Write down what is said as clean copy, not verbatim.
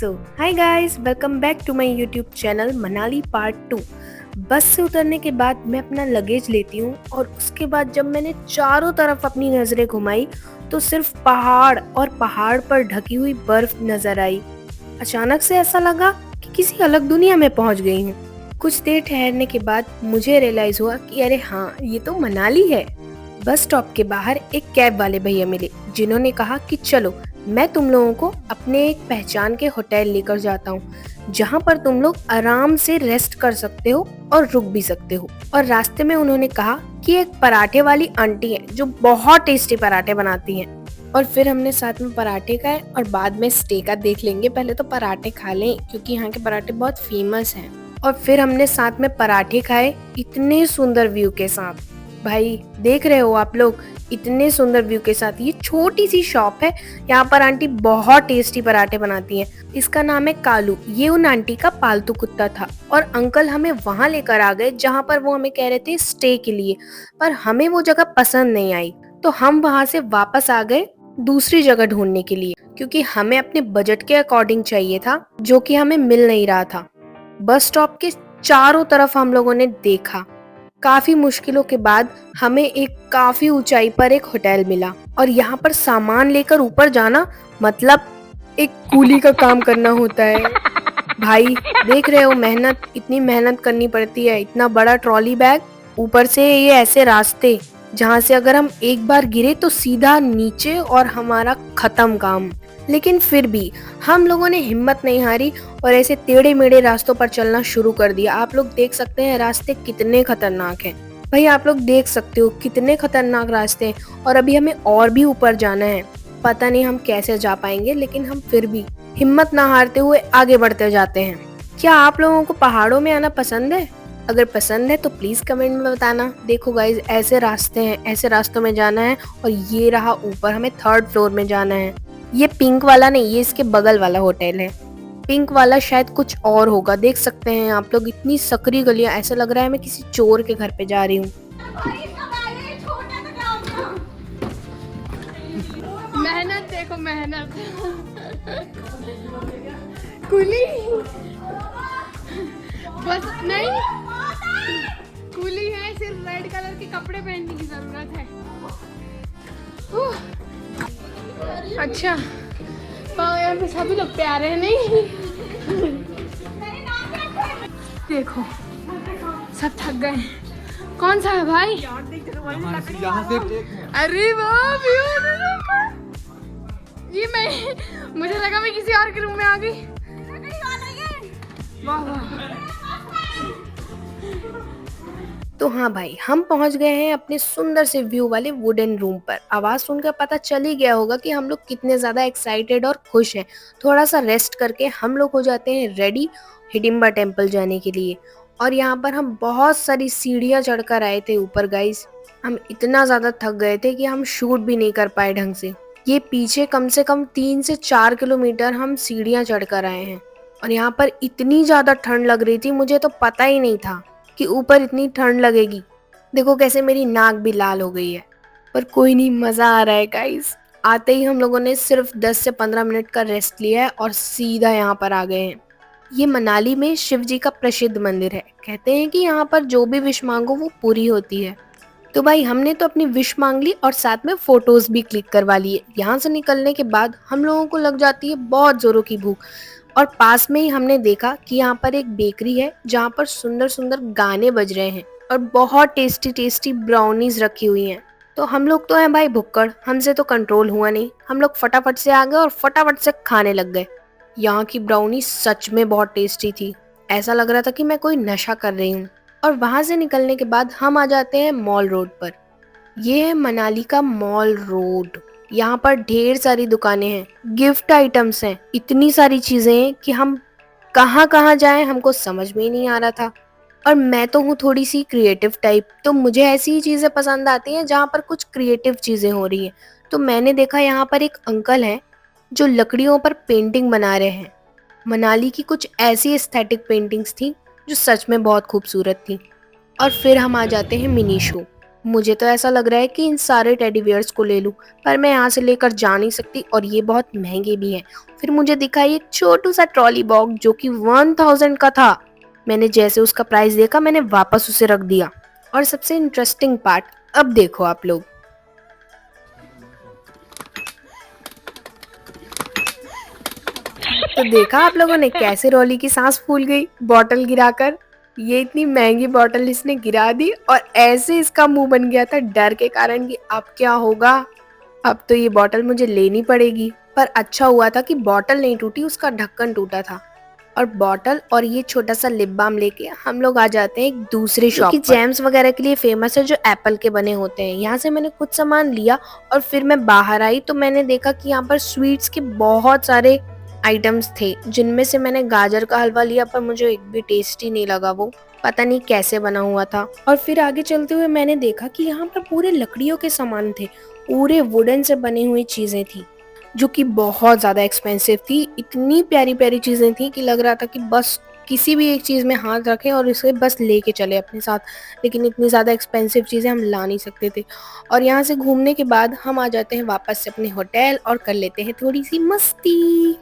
So hi guys, welcome back to my YouTube channel Manali part 2। Bus से उतरने के बाद मैं अपना लगेज लेती हूँ और उसके बाद जब मैंने चारों तरफ अपनी नज़रें घुमाई तो सिर्फ पहाड़ और पहाड़ पर ढकी हुई बर्फ नजर आई। अचानक से ऐसा लगा कि किसी अलग दुनिया में पहुंच गई हूँ। कुछ देर ठहरने के बाद मुझे रियलाइज हुआ कि अरे हाँ, ये तो मनाली है। बस स्टॉप के बाहर एक कैब वाले भैया मिले जिन्होंने कहा कि चलो मैं तुम लोगों को अपने एक पहचान के होटल लेकर जाता हूँ जहाँ पर तुम लोग आराम से रेस्ट कर सकते हो और रुक भी सकते हो। और रास्ते में उन्होंने कहा कि एक पराठे वाली आंटी है जो बहुत टेस्टी पराठे बनाती हैं। और फिर हमने साथ में पराठे खाए और बाद में स्टे का देख लेंगे, पहले तो पराठे खा लें क्योंकि यहाँ के पराठे बहुत फेमस हैं। और फिर हमने साथ में पराठे खाए इतने सुंदर व्यू के साथ। भाई देख रहे हो आप लोग, इतने सुंदर व्यू के साथ ये छोटी सी शॉप है। यहाँ पर आंटी बहुत टेस्टी पराठे बनाती हैं। इसका नाम है कालू। ये उन आंटी का पालतू कुत्ता था और अंकल हमें वहां लेकर आ गए जहाँ पर वो हमें कह रहे थे स्टे के लिए, पर हमें वो जगह पसंद नहीं आई तो हम वहां से वापस आ गए दूसरी जगह ढूंढने के लिए, क्योंकि हमें अपने बजट के अकॉर्डिंग चाहिए था जो कि हमें मिल नहीं रहा था। बस स्टॉप के चारों तरफ हम लोगों ने देखा। काफी मुश्किलों के बाद हमें एक काफी ऊंचाई पर एक होटल मिला और यहाँ पर सामान लेकर ऊपर जाना मतलब एक कूली का काम करना होता है। भाई देख रहे हो, मेहनत, इतनी मेहनत करनी पड़ती है। इतना बड़ा ट्रॉली बैग, ऊपर से ये ऐसे रास्ते जहाँ से अगर हम एक बार गिरे तो सीधा नीचे और हमारा खत्म काम। लेकिन फिर भी हम लोगों ने हिम्मत नहीं हारी और ऐसे टेढ़े मेढ़े रास्तों पर चलना शुरू कर दिया। आप लोग देख सकते हैं रास्ते कितने खतरनाक हैं। भाई आप लोग देख सकते हो कितने खतरनाक रास्ते हैं और अभी हमें और भी ऊपर जाना है। पता नहीं हम कैसे जा पाएंगे, लेकिन हम फिर भी हिम्मत ना हारते हुए आगे बढ़ते जाते हैं। क्या आप लोगों को पहाड़ों में आना पसंद है? अगर पसंद है तो प्लीज कमेंट में बताना। देखो गाइज, ऐसे रास्ते हैं, ऐसे रास्तों में जाना है और ये रहा ऊपर, हमें 3rd फ्लोर में जाना है। ये पिंक वाला नहीं, ये इसके बगल वाला होटल है। पिंक वाला शायद कुछ और होगा। देख सकते हैं आप लोग इतनी सकरी गलियां, ऐसा लग रहा है मैं किसी चोर के घर पे जा रही हूँ। मेहनत देखो, मेहनत। कुली बस नहीं, कुली है, सिर्फ रेड कलर के कपड़े पहनने की जरूरत है। अच्छा, यहाँ पे सभी लोग प्यारे हैं नहीं? देखो सब थक गए। कौन सा है भाई? अरे वाह, ये मुझे लगा मैं किसी और के रूम में आ गई। वाह वाह। तो हाँ भाई, हम पहुंच गए हैं अपने सुंदर से व्यू वाले वुडन रूम पर। आवाज सुनकर पता चल ही गया होगा कि हम लोग कितने ज्यादा एक्साइटेड और खुश हैं। थोड़ा सा रेस्ट करके हम लोग हो जाते हैं रेडी हिडिंबा टेम्पल जाने के लिए। और यहाँ पर हम बहुत सारी सीढ़ियाँ चढ़कर आए थे ऊपर गाइस। हम इतना ज्यादा थक गए थे कि हम शूट भी नहीं कर पाए ढंग से। ये पीछे कम से कम 3 से 4 किलोमीटर हम सीढ़ियाँ चढ़कर आए हैं और यहाँ पर इतनी ज्यादा ठंड लग रही थी, मुझे तो पता ही नहीं था कि ऊपर इतनी ठंड लगेगी। देखो कैसे मेरी नाक भी लाल हो गई है, पर कोई नहीं, मजा आ रहा है गाइस। आते ही हम लोगों ने सिर्फ 10 से 15 मिनट का रेस्ट लिया है और सीधा यहाँ पर आ गए हैं। ये मनाली में शिव जी का प्रसिद्ध मंदिर है। कहते हैं कि यहाँ पर जो भी विश मांगो वो पूरी होती है। तो भाई हमने तो अपनी विश मांग ली और साथ में फोटोज भी क्लिक करवा लिए। यहाँ से निकलने के बाद हम लोगों को लग जाती है बहुत जोरों की भूख और पास में ही हमने देखा कि यहाँ पर एक बेकरी है जहाँ पर सुंदर सुंदर गाने बज रहे हैं और बहुत टेस्टी टेस्टी ब्राउनीज रखी हुई हैं। तो हम लोग तो हैं भाई भुक्कड़, हमसे तो कंट्रोल हुआ नहीं। हम लोग फटाफट से आ गए और फटाफट से खाने लग गए। यहाँ की ब्राउनी सच में बहुत टेस्टी थी। ऐसा लग रहा था कि मैं कोई नशा कर रही हूँ। और वहां से निकलने के बाद हम आ जाते हैं मॉल रोड पर। ये है मनाली का मॉल रोड। यहाँ पर ढेर सारी दुकानें हैं, गिफ्ट आइटम्स हैं, इतनी सारी चीजें हैं कि हम कहाँ कहाँ जाएं हमको समझ में ही नहीं आ रहा था। और मैं तो हूँ थोड़ी सी क्रिएटिव टाइप, तो मुझे ऐसी ही चीजें पसंद आती हैं जहाँ पर कुछ क्रिएटिव चीजें हो रही हैं। तो मैंने देखा यहाँ पर एक अंकल हैं जो लकड़ियों पर पेंटिंग बना रहे हैं। मनाली की कुछ ऐसी एस्थेटिक पेंटिंग्स थी जो सच में बहुत खूबसूरत थी। और फिर हम आ जाते हैं मिनी शो। मुझे तो ऐसा लग रहा है कि इन सारे टेडी बियर्स को ले लूं, पर मैं यहाँ से लेकर जा नहीं सकती और ये बहुत महंगे भी हैं। फिर मुझे दिखा एक छोटू सा ट्रॉली बॉक्स जो कि 1000 का था। मैंने जैसे उसका प्राइस देखा मैंने वापस उसे रख दिया। और सबसे इंटरेस्टिंग पार्ट अब देखो आप लोग। तो देखा आप लोगों ने कैसे रॉली की सांस फूल गई बॉटल गिराकर। ये इतनी महंगी बॉटल इसने गिरा दी और ऐसे इसका मुंह बन गया था डर के कारण कि अब क्या होगा। अब तो ये बॉटल मुझे लेनी पड़ेगी। पर अच्छा हुआ था कि बॉटल नहीं टूटी, उसका ढक्कन टूटा था। और बॉटल और ये छोटा सा लिप बाम लेके हम लोग आ जाते हैं एक दूसरे शॉप पर। जैम्स वगैरह के लिए फेमस है जो एप्पल के बने होते हैं। यहाँ से मैंने कुछ सामान लिया और फिर मैं बाहर आई तो मैंने देखा कि यहाँ पर स्वीट्स के बहुत सारे आइटम्स थे, जिनमें से मैंने गाजर का हलवा लिया पर मुझे एक भी टेस्टी नहीं लगा। वो पता नहीं कैसे बना हुआ था। और फिर आगे चलते हुए मैंने देखा कि यहाँ पर पूरे लकड़ियों के सामान थे, पूरे वुडन से बनी हुई चीजें थी जो कि बहुत ज़्यादा एक्सपेंसिव थी। इतनी प्यारी प्यारी चीज़ें थी कि लग रहा था कि बस किसी भी एक चीज़ में हाथ रखें और इसे बस लेके चले अपने साथ। लेकिन इतनी ज़्यादा एक्सपेंसिव चीज़ें हम ला नहीं सकते थे। और यहाँ से घूमने के बाद हम आ जाते हैं वापस से अपने होटल और कर लेते हैं थोड़ी सी मस्ती।